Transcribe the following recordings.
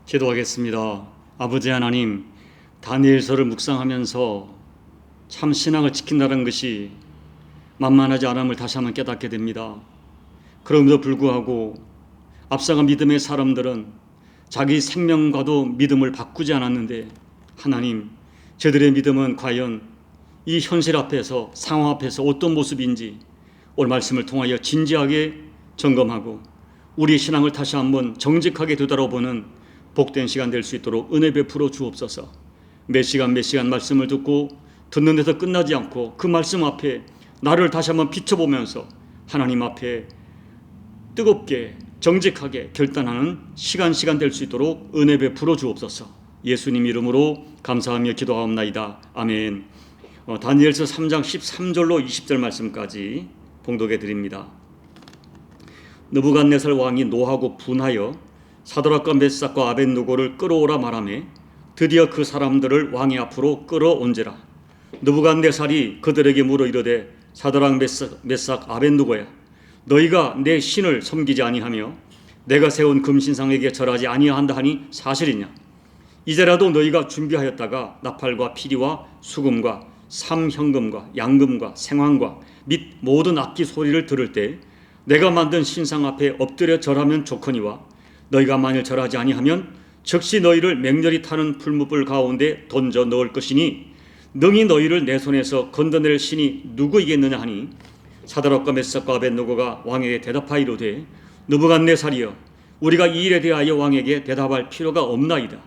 기도하겠습니다. 아버지 하나님, 다니엘서를 묵상하면서 참 신앙을 지킨다는 것이 만만하지 않음을 다시 한번 깨닫게 됩니다. 그럼에도 불구하고 앞서간 믿음의 사람들은 자기 생명과도 믿음을 바꾸지 않았는데, 하나님, 저들의 믿음은 과연 이 현실 앞에서, 상황 앞에서 어떤 모습인지 오늘 말씀을 통하여 진지하게 점검하고 우리 신앙을 다시 한번 정직하게 되돌아보는 복된 시간 될 수 있도록 은혜 베풀어 주옵소서. 몇 시간 말씀을 듣고 듣는 데서 끝나지 않고 그 말씀 앞에 나를 다시 한번 비춰보면서 하나님 앞에 뜨겁게 정직하게 결단하는 시간 될 수 있도록 은혜 베풀어 주옵소서. 예수님 이름으로 감사하며 기도하옵나이다. 아멘. 다니엘서 3장 13절로 20절 말씀까지 봉독해 드립니다. 느부갓네살 왕이 노하고 분하여 사드락과 메삭과 아벳느고를 끌어오라 말하매 드디어 그 사람들을 왕의 앞으로 끌어온지라. 느부갓네살이 그들에게 물어 이르되 사드락 메삭 아벳느고야, 너희가 내 신을 섬기지 아니하며 내가 세운 금신상에게 절하지 아니한다 하니 사실이냐? 이제라도 너희가 준비하였다가 나팔과 피리와 수금과 삼현금과 양금과 생황과 및 모든 악기 소리를 들을 때 내가 만든 신상 앞에 엎드려 절하면 좋거니와 너희가 만일 절하지 아니하면 즉시 너희를 맹렬히 타는 풀무불 가운데 던져 넣을 것이니 능히 너희를 내 손에서 건져낼 신이 누구이겠느냐 하니 사드락과 메삭과 아벳느고가 왕에게 대답하이로되 느부갓네살이여, 우리가 이 일에 대하여 왕에게 대답할 필요가 없나이다.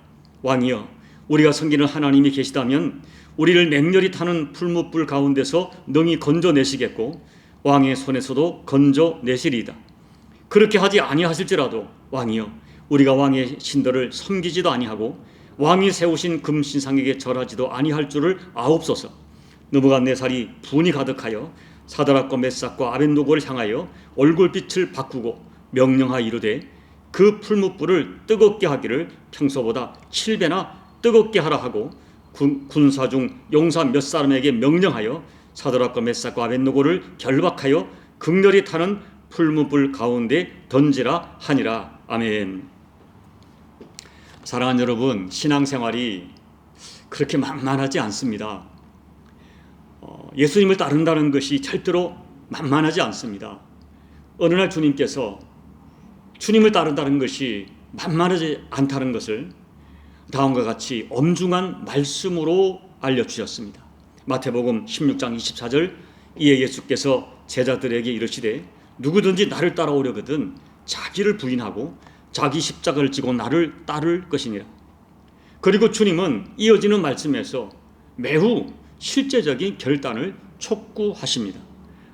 왕이여, 우리가 섬기는 하나님이 계시다면 우리를 맹렬히 타는 풀무불 가운데서 능히 건져내시겠고 왕의 손에서도 건져내시리이다. 그렇게 하지 아니하실지라도 왕이여, 우리가 왕의 신들을 섬기지도 아니하고 왕이 세우신 금신상에게 절하지도 아니할 줄을 아옵소서. 느부갓네살이 분이 가득하여 사드락과 메삭과 아벳느고를 향하여 얼굴빛을 바꾸고 명령하여 이르되 그 풀무불을 뜨겁게 하기를 평소보다 7배나 뜨겁게 하라 하고 군사 중 용사 몇 사람에게 명령하여 사드락과 메삭과 아벳느고를 결박하여 극렬히 타는 풀무불 가운데 던지라 하니라. 아멘. 사랑하는 여러분, 신앙생활이 그렇게 만만하지 않습니다. 예수님을 따른다는 것이 절대로 만만하지 않습니다. 어느 날 주님께서 주님을 따른다는 것이 만만하지 않다는 것을 다음과 같이 엄중한 말씀으로 알려주셨습니다. 마태복음 16장 24절, 이에 예수께서 제자들에게 이르시되 누구든지 나를 따라오려거든 자기를 부인하고 자기 십자가를 지고 나를 따를 것이니라. 그리고 주님은 이어지는 말씀에서 매우 실제적인 결단을 촉구하십니다.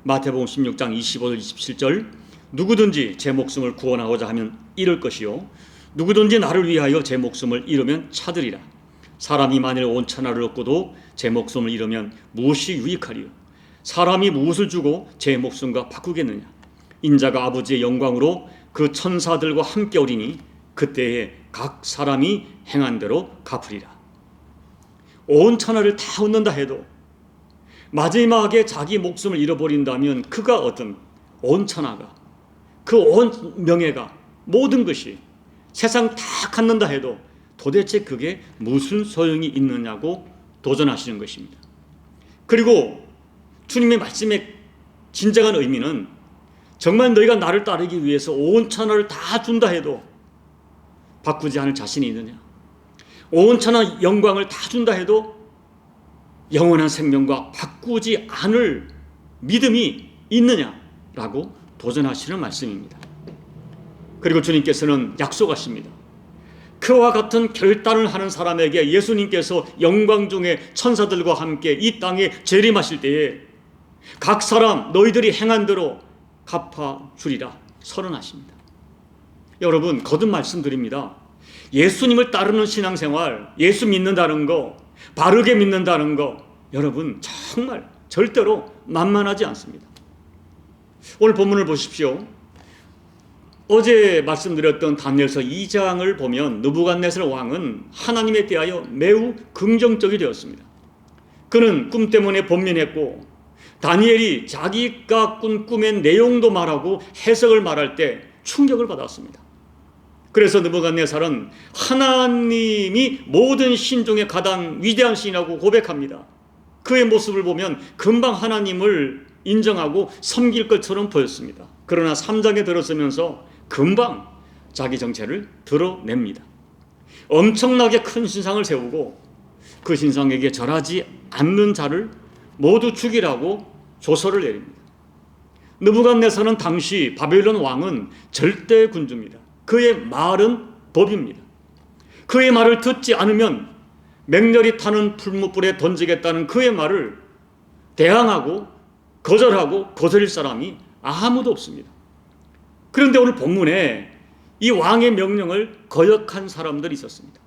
마태복음 16장 25절 27절, 누구든지 제 목숨을 구원하고자 하면 잃을 것이요 누구든지 나를 위하여 제 목숨을 잃으면 찾으리라. 사람이 만일 온 천하를 얻고도 제 목숨을 잃으면 무엇이 유익하리요? 사람이 무엇을 주고 제 목숨과 바꾸겠느냐? 인자가 아버지의 영광으로 그 천사들과 함께 오리니 그때에 각 사람이 행한 대로 갚으리라. 온 천하를 다 얻는다 해도 마지막에 자기 목숨을 잃어버린다면 그가 얻은 온 천하가, 그 온 명예가, 모든 것이 세상 다 갖는다 해도 도대체 그게 무슨 소용이 있느냐고 도전하시는 것입니다. 그리고 주님의 말씀의 진정한 의미는 정말 너희가 나를 따르기 위해서 온 천하를 다 준다 해도 바꾸지 않을 자신이 있느냐? 온 천하 영광을 다 준다 해도 영원한 생명과 바꾸지 않을 믿음이 있느냐라고 도전하시는 말씀입니다. 그리고 주님께서는 약속하십니다. 그와 같은 결단을 하는 사람에게 예수님께서 영광 중에 천사들과 함께 이 땅에 재림하실 때에 각 사람 너희들이 행한 대로 갚아주리라 선언하십니다. 여러분, 거듭 말씀드립니다. 예수님을 따르는 신앙생활, 예수 믿는다는 거, 바르게 믿는다는 거, 여러분 정말 절대로 만만하지 않습니다. 오늘 본문을 보십시오. 어제 말씀드렸던 다니엘서 2장을 보면 느부갓네살 왕은 하나님에 대하여 매우 긍정적이 되었습니다. 그는 꿈 때문에 번민했고 다니엘이 자기가 꾼 꿈의 내용도 말하고 해석을 말할 때 충격을 받았습니다. 그래서 느부갓네살은 하나님이 모든 신 중에 가장 위대한 신이라고 고백합니다. 그의 모습을 보면 금방 하나님을 인정하고 섬길 것처럼 보였습니다. 그러나 3장에 들어서면서 금방 자기 정체를 드러냅니다. 엄청나게 큰 신상을 세우고 그 신상에게 절하지 않는 자를 모두 죽이라고 조서를 내립니다. 느부갓네살은 당시 바벨론 왕은 절대 군주입니다. 그의 말은 법입니다. 그의 말을 듣지 않으면 맹렬히 타는 풀무불에 던지겠다는 그의 말을 대항하고 거절하고 거스릴 사람이 아무도 없습니다. 그런데 오늘 본문에 이 왕의 명령을 거역한 사람들이 있었습니다.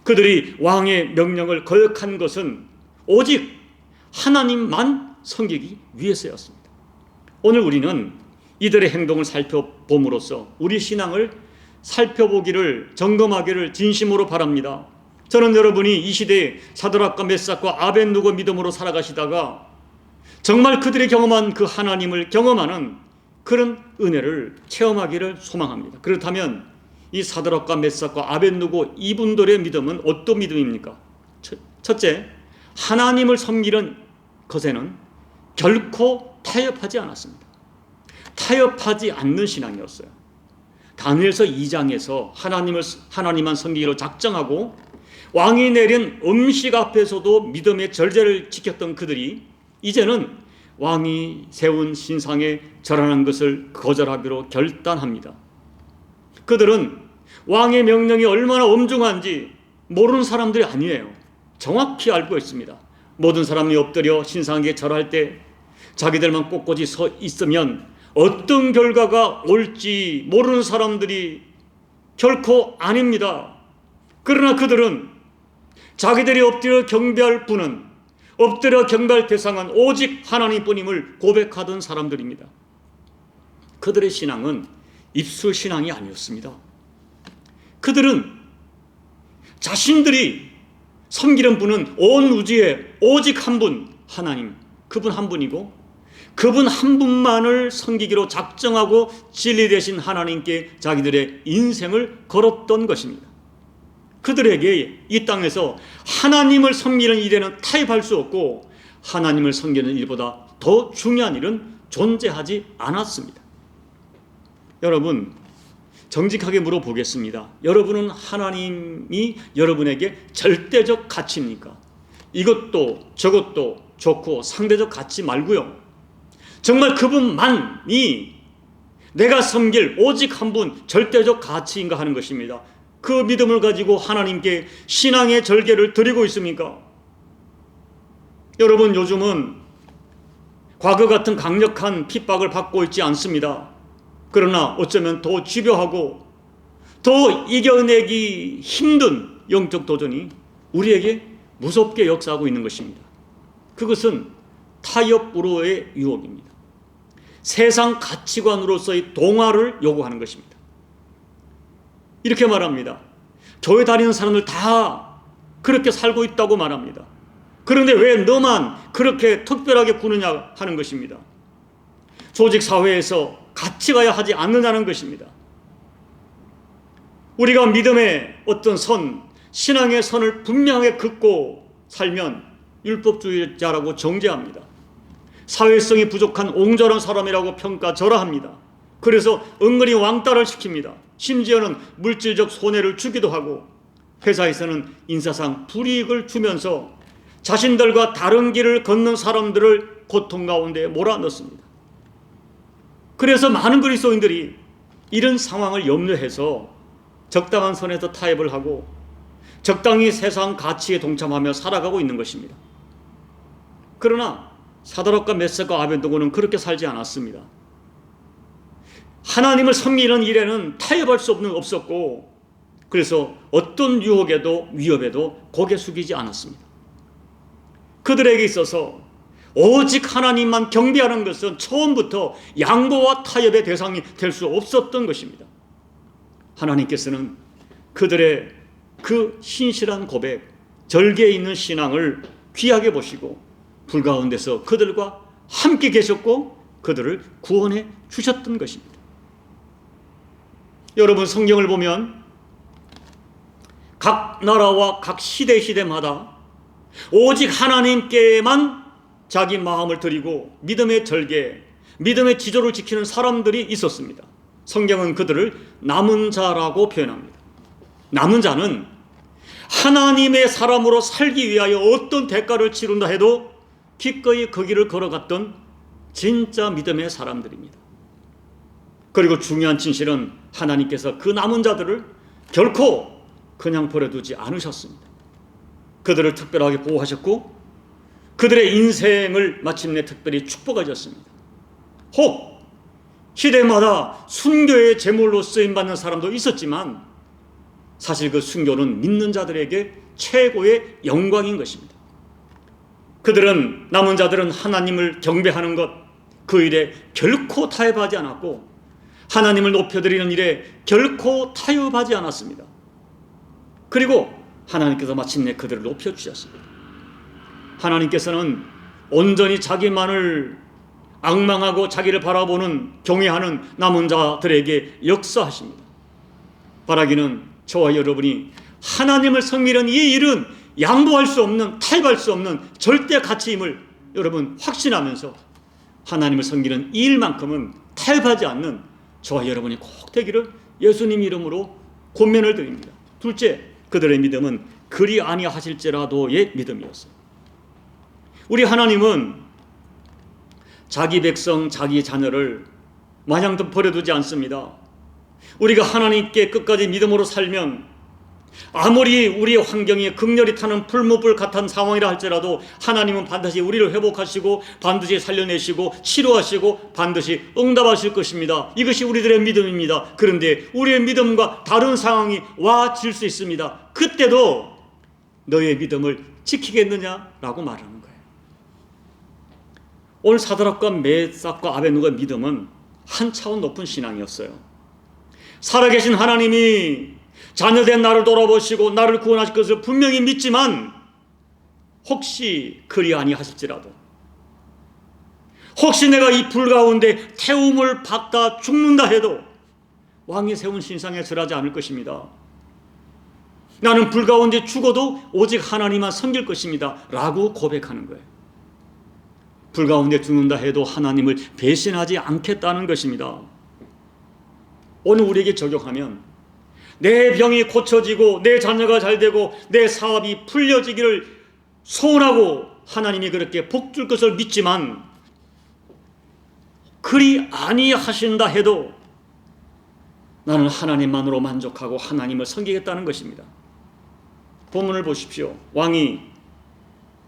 그들이 왕의 명령을 거역한 것은 오직 하나님만 섬기기 위해서였습니다. 오늘 우리는 이들의 행동을 살펴봄으로써 우리 신앙을 살펴보기를, 점검하기를 진심으로 바랍니다. 저는 여러분이 이 시대에 사드락과 메삭과 아벳느고 믿음으로 살아가시다가 정말 그들이 경험한 그 하나님을 경험하는 그런 은혜를 체험하기를 소망합니다. 그렇다면 이 사드락과 메삭과 아벳느고 이분들의 믿음은 어떤 믿음입니까? 첫째, 하나님을 섬기는 것에는 결코 타협하지 않았습니다. 타협하지 않는 신앙이었어요. 다니엘서 2장에서 하나님만 섬기기로 작정하고 왕이 내린 음식 앞에서도 믿음의 절제를 지켰던 그들이 이제는 왕이 세운 신상에 절하는 것을 거절하기로 결단합니다. 그들은 왕의 명령이 얼마나 엄중한지 모르는 사람들이 아니에요. 정확히 알고 있습니다. 모든 사람이 엎드려 신상에게 절할 때 자기들만 꼿꼿이 서 있으면 어떤 결과가 올지 모르는 사람들이 결코 아닙니다. 그러나 그들은 자기들이 엎드려 경배할 분은, 엎드려 경배할 대상은 오직 하나님뿐임을 고백하던 사람들입니다. 그들의 신앙은 입술 신앙이 아니었습니다. 그들은 자신들이 섬기는 분은 온 우주에 오직 한 분, 하나님, 그분 한 분이고 그분 한 분만을 섬기기로 작정하고 진리 되신 하나님께 자기들의 인생을 걸었던 것입니다. 그들에게 이 땅에서 하나님을 섬기는 일에는 타협할 수 없고 하나님을 섬기는 일보다 더 중요한 일은 존재하지 않았습니다. 여러분, 정직하게 물어보겠습니다. 여러분은 하나님이 여러분에게 절대적 가치입니까? 이것도 저것도 좋고 상대적 가치 말고요. 정말 그분만이 내가 섬길 오직 한 분 절대적 가치인가 하는 것입니다. 그 믿음을 가지고 하나님께 신앙의 절개를 드리고 있습니까? 여러분, 요즘은 과거 같은 강력한 핍박을 받고 있지 않습니다. 그러나 어쩌면 더 집요하고 더 이겨내기 힘든 영적 도전이 우리에게 무섭게 역사하고 있는 것입니다. 그것은 타협으로의 유혹입니다. 세상 가치관으로서의 동화를 요구하는 것입니다. 이렇게 말합니다. 교회 다니는 사람들 다 그렇게 살고 있다고 말합니다. 그런데 왜 너만 그렇게 특별하게 구느냐 하는 것입니다. 조직 사회에서 같이 가야 하지 않느냐는 것입니다. 우리가 믿음의 어떤 선, 신앙의 선을 분명하게 긋고 살면 율법주의자라고 정죄합니다. 사회성이 부족한 옹졸한 사람이라고 평가절하합니다. 그래서 은근히 왕따를 시킵니다. 심지어는 물질적 손해를 주기도 하고 회사에서는 인사상 불이익을 주면서 자신들과 다른 길을 걷는 사람들을 고통 가운데 몰아넣습니다. 그래서 많은 그리스도인들이 이런 상황을 염려해서 적당한 선에서 타협을 하고 적당히 세상 가치에 동참하며 살아가고 있는 것입니다. 그러나 사드락과 메삭과 아벳느고는 그렇게 살지 않았습니다. 하나님을 섬기는 일에는 타협할 수 없었고 그래서 어떤 유혹에도 위협에도 고개 숙이지 않았습니다. 그들에게 있어서 오직 하나님만 경배하는 것은 처음부터 양보와 타협의 대상이 될 수 없었던 것입니다. 하나님께서는 그들의 그 신실한 고백, 절개에 있는 신앙을 귀하게 보시고 불 가운데서 그들과 함께 계셨고 그들을 구원해 주셨던 것입니다. 여러분, 성경을 보면 각 나라와 각 시대마다 오직 하나님께만 자기 마음을 드리고 믿음의 절개, 믿음의 지조를 지키는 사람들이 있었습니다. 성경은 그들을 남은 자라고 표현합니다. 남은 자는 하나님의 사람으로 살기 위하여 어떤 대가를 치른다 해도 기꺼이 그 길을 걸어갔던 진짜 믿음의 사람들입니다. 그리고 중요한 진실은 하나님께서 그 남은 자들을 결코 그냥 버려두지 않으셨습니다. 그들을 특별하게 보호하셨고 그들의 인생을 마침내 특별히 축복하셨습니다. 혹 시대마다 순교의 제물로 쓰임받는 사람도 있었지만 사실 그 순교는 믿는 자들에게 최고의 영광인 것입니다. 그들은, 남은 자들은 하나님을 경배하는 것, 그 일에 결코 타협하지 않았고 하나님을 높여드리는 일에 결코 타협하지 않았습니다. 그리고 하나님께서 마침내 그들을 높여주셨습니다. 하나님께서는 온전히 자기만을 앙망하고 자기를 바라보는, 경외하는 남은 자들에게 역사하십니다. 바라기는 저와 여러분이 하나님을 섬기는 이 일은 양보할 수 없는, 타협할 수 없는 절대 가치임을 여러분 확신하면서 하나님을 섬기는 이 일만큼은 타협하지 않는 저와 여러분이 꼭 되기를 예수님 이름으로 권면을 드립니다. 둘째, 그들의 믿음은 그리 아니하실지라도의 믿음이었어요. 우리 하나님은 자기 백성, 자기 자녀를 마냥 버려두지 않습니다. 우리가 하나님께 끝까지 믿음으로 살면 아무리 우리의 환경이 극렬히 타는 풀무불 같은 상황이라 할지라도 하나님은 반드시 우리를 회복하시고 반드시 살려내시고 치료하시고 반드시 응답하실 것입니다. 이것이 우리들의 믿음입니다. 그런데 우리의 믿음과 다른 상황이 와질 수 있습니다. 그때도 너의 믿음을 지키겠느냐라고 말하는 거예요. 오늘 사드락과 메삭과 아벳느고의 믿음은 한 차원 높은 신앙이었어요. 살아계신 하나님이 자녀된 나를 돌아보시고 나를 구원하실 것을 분명히 믿지만 혹시 그리 아니하실지라도, 혹시 내가 이 불 가운데 태움을 받다 죽는다 해도 왕이 세운 신상에 절하지 않을 것입니다. 나는 불 가운데 죽어도 오직 하나님만 섬길 것입니다 라고 고백하는 거예요. 불 가운데 죽는다 해도 하나님을 배신하지 않겠다는 것입니다. 오늘 우리에게 적용하면 내 병이 고쳐지고 내 자녀가 잘되고 내 사업이 풀려지기를 소원하고 하나님이 그렇게 복 줄 것을 믿지만 그리 아니하신다 해도 나는 하나님만으로 만족하고 하나님을 섬기겠다는 것입니다. 본문을 보십시오. 왕이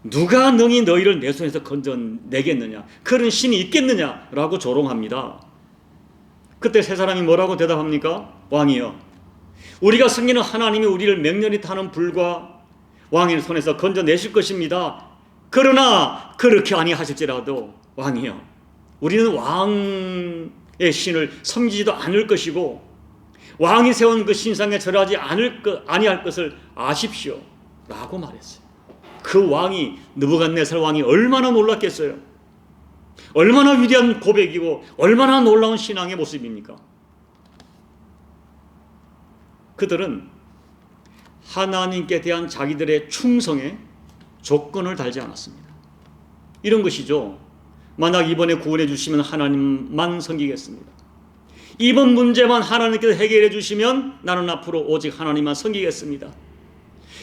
누가 능히 너희를 내 손에서 건져내겠느냐, 그런 신이 있겠느냐라고 조롱합니다. 그때 세 사람이 뭐라고 대답합니까? 왕이여, 우리가 섬기는 하나님이 우리를 맹렬히 타는 불과 왕의 손에서 건져내실 것입니다. 그러나 그렇게 아니하실지라도 왕이여, 우리는 왕의 신을 섬기지도 않을 것이고 왕이 세운 그 신상에 절하지 아니할 것을 아십시오 라고 말했어요. 그 왕이, 느부갓네살 왕이 얼마나 놀랐겠어요. 얼마나 위대한 고백이고 얼마나 놀라운 신앙의 모습입니까? 그들은 하나님께 대한 자기들의 충성에 조건을 달지 않았습니다. 이런 것이죠. 만약 이번에 구원해 주시면 하나님만 섬기겠습니다. 이번 문제만 하나님께서 해결해 주시면 나는 앞으로 오직 하나님만 섬기겠습니다.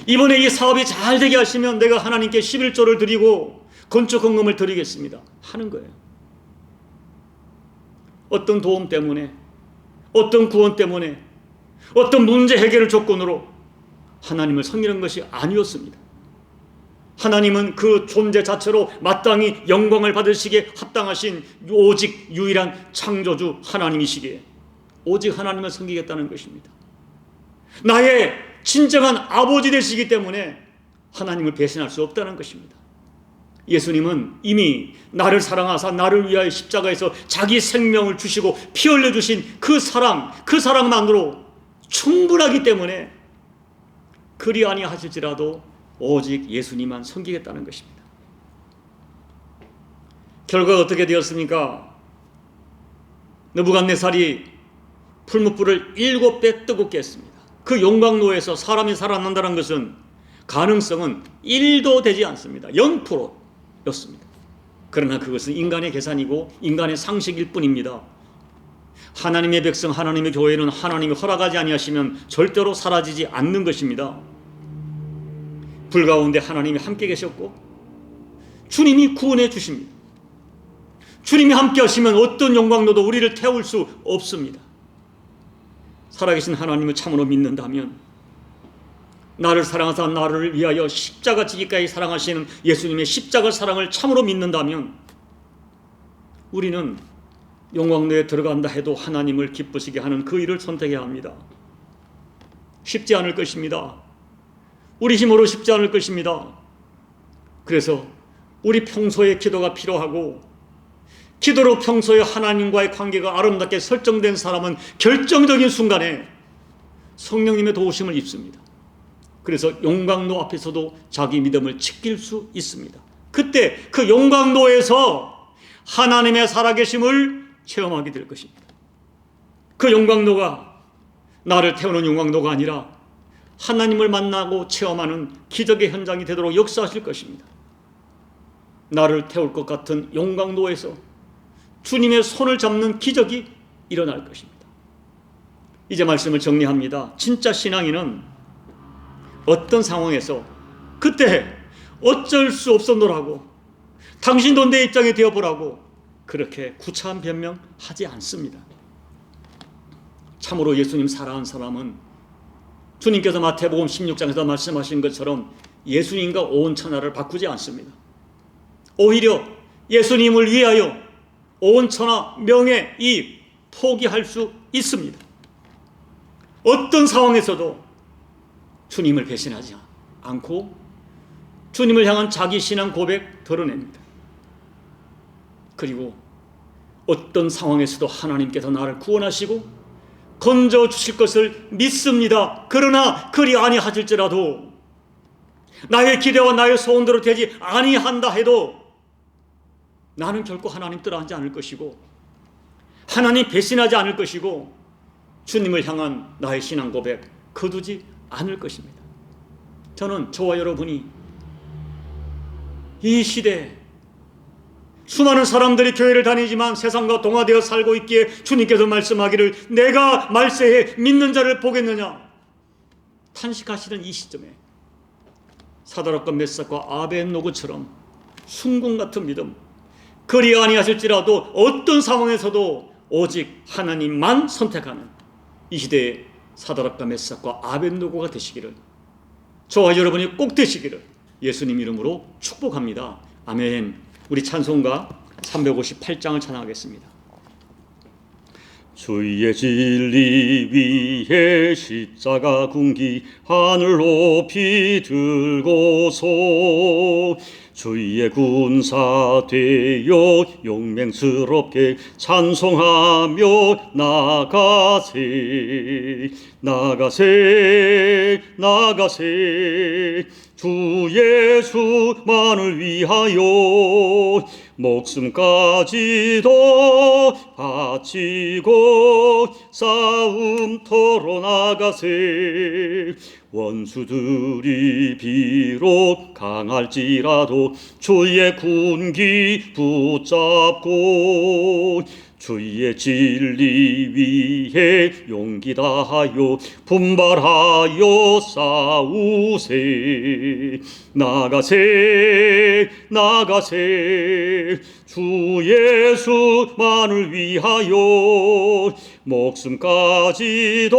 이번에 이 사업이 잘 되게 하시면 내가 하나님께 11조를 드리고 건축 헌금을 드리겠습니다 하는 거예요. 어떤 도움 때문에, 어떤 구원 때문에, 어떤 문제 해결을 조건으로 하나님을 섬기는 것이 아니었습니다. 하나님은 그 존재 자체로 마땅히 영광을 받으시기에 합당하신 오직 유일한 창조주 하나님이시기에 오직 하나님을 섬기겠다는 것입니다. 나의 진정한 아버지 되시기 때문에 하나님을 배신할 수 없다는 것입니다. 예수님은 이미 나를 사랑하사 나를 위하여 십자가에서 자기 생명을 주시고 피 흘려주신 그 사랑만으로 충분하기 때문에 그리 아니하실지라도 오직 예수님만 섬기겠다는 것입니다. 결과가 어떻게 되었습니까? 느부갓네살이 풀무불을 7배 뜨겁게 했습니다. 그 용광로에서 사람이 살아난다는 것은 가능성은 1도 되지 않습니다. 0%였습니다. 그러나 그것은 인간의 계산이고 인간의 상식일 뿐입니다. 하나님의 백성, 하나님의 교회는 하나님이 허락하지 아니하시면 절대로 사라지지 않는 것입니다. 불 가운데 하나님이 함께 계셨고 주님이 구원해 주십니다. 주님이 함께 하시면 어떤 용광로도 우리를 태울 수 없습니다. 살아계신 하나님을 참으로 믿는다면, 나를 사랑하사 나를 위하여 십자가 지기까지 사랑하시는 예수님의 십자가 사랑을 참으로 믿는다면, 우리는 용광로에 들어간다 해도 하나님을 기쁘시게 하는 그 일을 선택해야 합니다. 쉽지 않을 것입니다. 우리 힘으로 쉽지 않을 것입니다. 그래서 우리 평소에 기도가 필요하고, 기도로 평소에 하나님과의 관계가 아름답게 설정된 사람은 결정적인 순간에 성령님의 도우심을 입습니다. 그래서 용광로 앞에서도 자기 믿음을 지킬 수 있습니다. 그때 그 용광로에서 하나님의 살아계심을 체험하게 될 것입니다. 그 용광로가 나를 태우는 용광로가 아니라 하나님을 만나고 체험하는 기적의 현장이 되도록 역사하실 것입니다. 나를 태울 것 같은 용광로에서 주님의 손을 잡는 기적이 일어날 것입니다. 이제 말씀을 정리합니다. 진짜 신앙인은 어떤 상황에서 그때 어쩔 수 없었노라고, 당신도 내 입장에 되어보라고 그렇게 구차한 변명하지 않습니다. 참으로 예수님 사랑하는 사람은 주님께서 마태복음 16장에서 말씀하신 것처럼 예수님과 온 천하를 바꾸지 않습니다. 오히려 예수님을 위하여 온 천하 명예 이 포기할 수 있습니다. 어떤 상황에서도 주님을 배신하지 않고 주님을 향한 자기 신앙 고백 드러냅니다. 그리고 어떤 상황에서도 하나님께서 나를 구원하시고 건져 주실 것을 믿습니다. 그러나 그리 아니하실지라도, 나의 기대와 나의 소원대로 되지 아니한다 해도 나는 결코 하나님 떠나지 않을 것이고 하나님 배신하지 않을 것이고 주님을 향한 나의 신앙 고백 거두지 않을 것입니다. 저는 저와 여러분이 이 시대에 수많은 사람들이 교회를 다니지만 세상과 동화되어 살고 있기에 주님께서 말씀하기를 내가 말세에 믿는 자를 보겠느냐 탄식하시는 이 시점에 사드락과 메삭과 아벤노고처럼 순금 같은 믿음, 그리 아니하실지라도 어떤 상황에서도 오직 하나님만 선택하는 이 시대의 사드락과 메삭과 아벤노고가 되시기를, 저와 여러분이 꼭 되시기를 예수님 이름으로 축복합니다. 아멘. 우리 찬송가 358장을 찬양하겠습니다. 주의 진리 위에 십자가 군기 하늘 높이 들고서 주의 군사 되어 용맹스럽게 찬송하며 나가세 나가세 나가세 주 예수만을 위하여 목숨까지도 바치고 싸움터로 나가세 원수들이 비록 강할지라도 주의 군기 붙잡고 주의 진리 위에 용기 다하여 분발하여 싸우세 나가세 나가세 주 예수만을 위하여 목숨까지도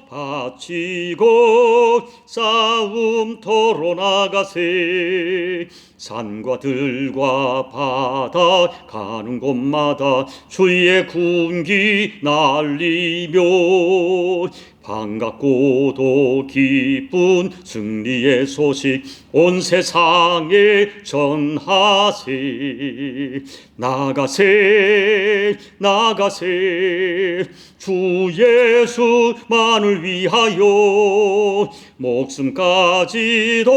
바치고 싸움터로 나가세 산과 들과 바다 가는 곳마다 주의 군기 날리며 반갑고도 기쁜 승리의 소식 온 세상에 전하세 나가세 나가세 주 예수만을 위하여 목숨까지도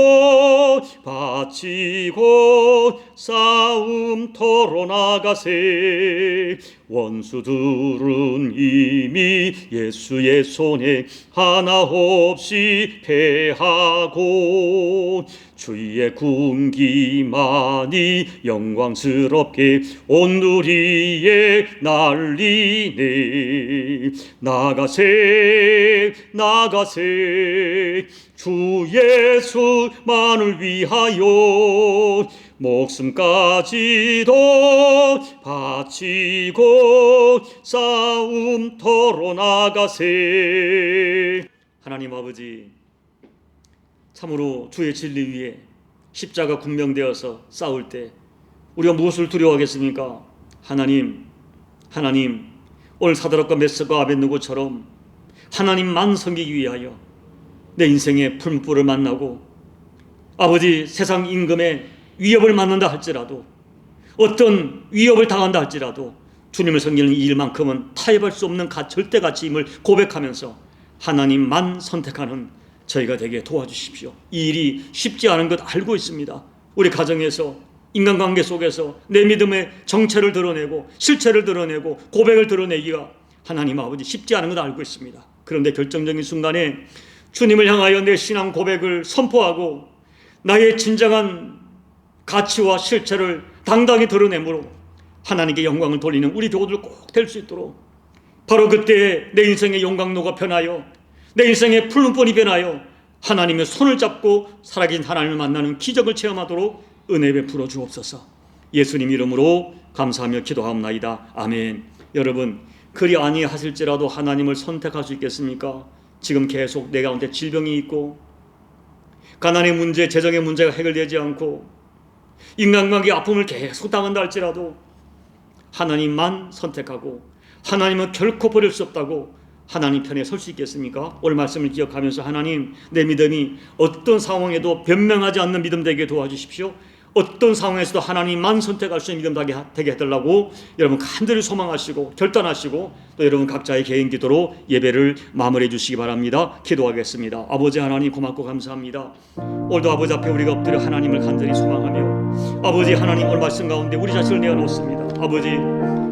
바치고 싸움터로 나가세 원수들은 이미 예수의 손에 하나 없이 패하고 주의 군기만이 영광스럽게 온 누리에 날리네. 나가세 나가세 주 예수만을 위하여 목숨까지도 바치고 싸움터로 나가세. 하나님 아버지, 참으로 주의 진리 위에 십자가 군명되어서 싸울 때 우리가 무엇을 두려워하겠습니까? 하나님 오늘 사드락과 메삭과 아벳느고처럼 하나님만 섬기기 위하여 내 인생의 풀무불을 만나고 아버지 세상 임금의 위협을 만난다 할지라도 어떤 위협을 당한다 할지라도 주님을 섬기는 이 일만큼은 타협할 수 없는 절대 가치임을 고백하면서 하나님만 선택하는 저희가 되게 도와주십시오. 이 일이 쉽지 않은 것 알고 있습니다. 우리 가정에서 인간관계 속에서 내 믿음의 정체를 드러내고 실체를 드러내고 고백을 드러내기가 하나님 아버지 쉽지 않은 것 알고 있습니다. 그런데 결정적인 순간에 주님을 향하여 내 신앙 고백을 선포하고 나의 진정한 가치와 실체를 당당히 드러내므로 하나님께 영광을 돌리는 우리 교우들 꼭 될 수 있도록 바로 그때 내 인생의 용광로가 변하여 내 인생의 푸른빛이 변하여 하나님의 손을 잡고 살아계신 하나님을 만나는 기적을 체험하도록 은혜 베풀어 주옵소서. 예수님 이름으로 감사하며 기도하옵나이다. 아멘. 여러분, 그리 아니하실지라도 하나님을 선택할 수 있겠습니까? 지금 계속 내 가운데 질병이 있고 가난의 문제, 재정의 문제가 해결되지 않고 인간관계 아픔을 계속 당한다 할지라도 하나님만 선택하고 하나님은 결코 버릴 수 없다고 하나님 편에 설 수 있겠습니까? 오늘 말씀을 기억하면서 하나님, 내 믿음이 어떤 상황에도 변명하지 않는 믿음 되게 도와주십시오. 어떤 상황에서도 하나님만 선택할 수 있는 믿음 되게 해달라고 여러분 간절히 소망하시고 결단하시고 또 여러분 각자의 개인 기도로 예배를 마무리해 주시기 바랍니다. 기도하겠습니다. 아버지 하나님 고맙고 감사합니다. 오늘도 아버지 앞에 우리가 엎드려 하나님을 간절히 소망하며 아버지 하나님 오늘 말씀 가운데 우리 자신을 내어놓습니다. 아버지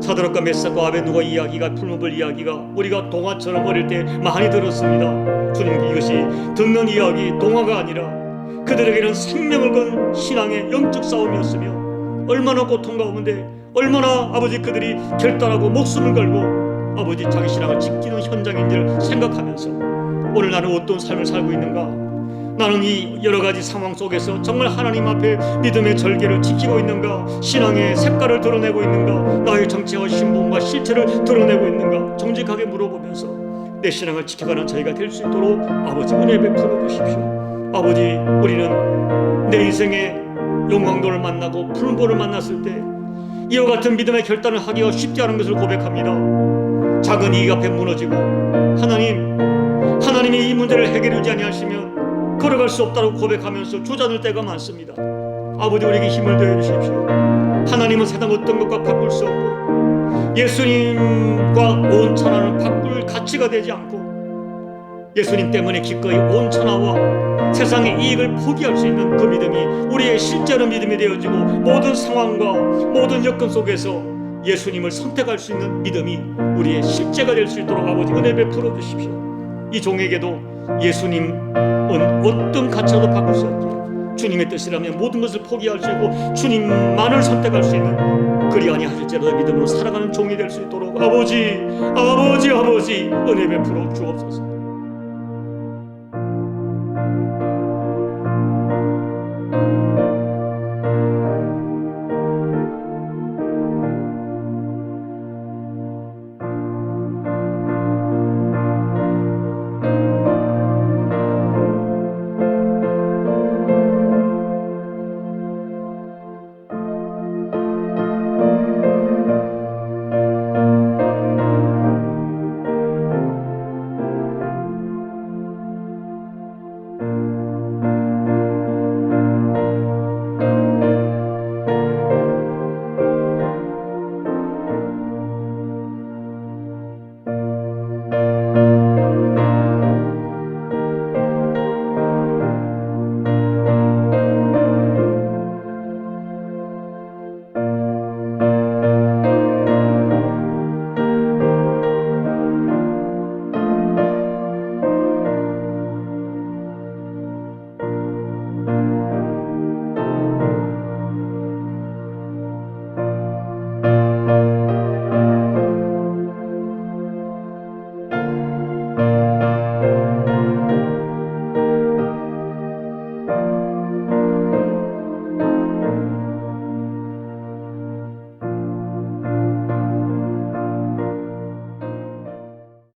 사드락과 메삭과 아벳느고 이야기가 풀무불 이야기가 우리가 동화처럼 어릴 때 많이 들었습니다. 주님, 이것이 듣는 이야기 동화가 아니라 그들에게는 생명을 건 신앙의 영적 싸움이었으며 얼마나 고통 가운데 얼마나 아버지 그들이 결단하고 목숨을 걸고 아버지 자기 신앙을 지키는 현장인지를 생각하면서 오늘 나는 어떤 삶을 살고 있는가, 나는 이 여러 가지 상황 속에서 정말 하나님 앞에 믿음의 절개를 지키고 있는가, 신앙의 색깔을 드러내고 있는가, 나의 정체와 신분과 실체를 드러내고 있는가 정직하게 물어보면서 내 신앙을 지켜가는 저희가 될 수 있도록 아버지 은혜 베풀어 주십시오. 아버지, 우리는 내 인생의 영광도를 만나고 푸른보를 만났을 때 이와 같은 믿음의 결단을 하기가 쉽지 않은 것을 고백합니다. 작은 이익 앞에 무너지고 하나님이 이 문제를 해결하지 아니하시면 걸어갈 수 없다고 고백하면서 조잔을 때가 많습니다. 아버지, 우리에게 힘을 더해 주십시오. 하나님은 세상 어떤 것과 바꿀 수 없고 예수님과 온 천하는 바꿀 가치가 되지 않고 예수님 때문에 기꺼이 온 천하와 세상의 이익을 포기할 수 있는 그 믿음이 우리의 실제로 믿음이 되어지고 모든 상황과 모든 여건 속에서 예수님을 선택할 수 있는 믿음이 우리의 실제가 될 수 있도록 아버지 은혜 베풀어 주십시오. 이 종에게도 예수님은 어떤 가치라도 바꿀 수 없기에 주님의 뜻이라면 모든 것을 포기할 수 있고 주님만을 선택할 수 있는 그리 아니하실지라도 믿음으로 살아가는 종이 될 수 있도록 아버지 은혜 베풀어 주옵소서.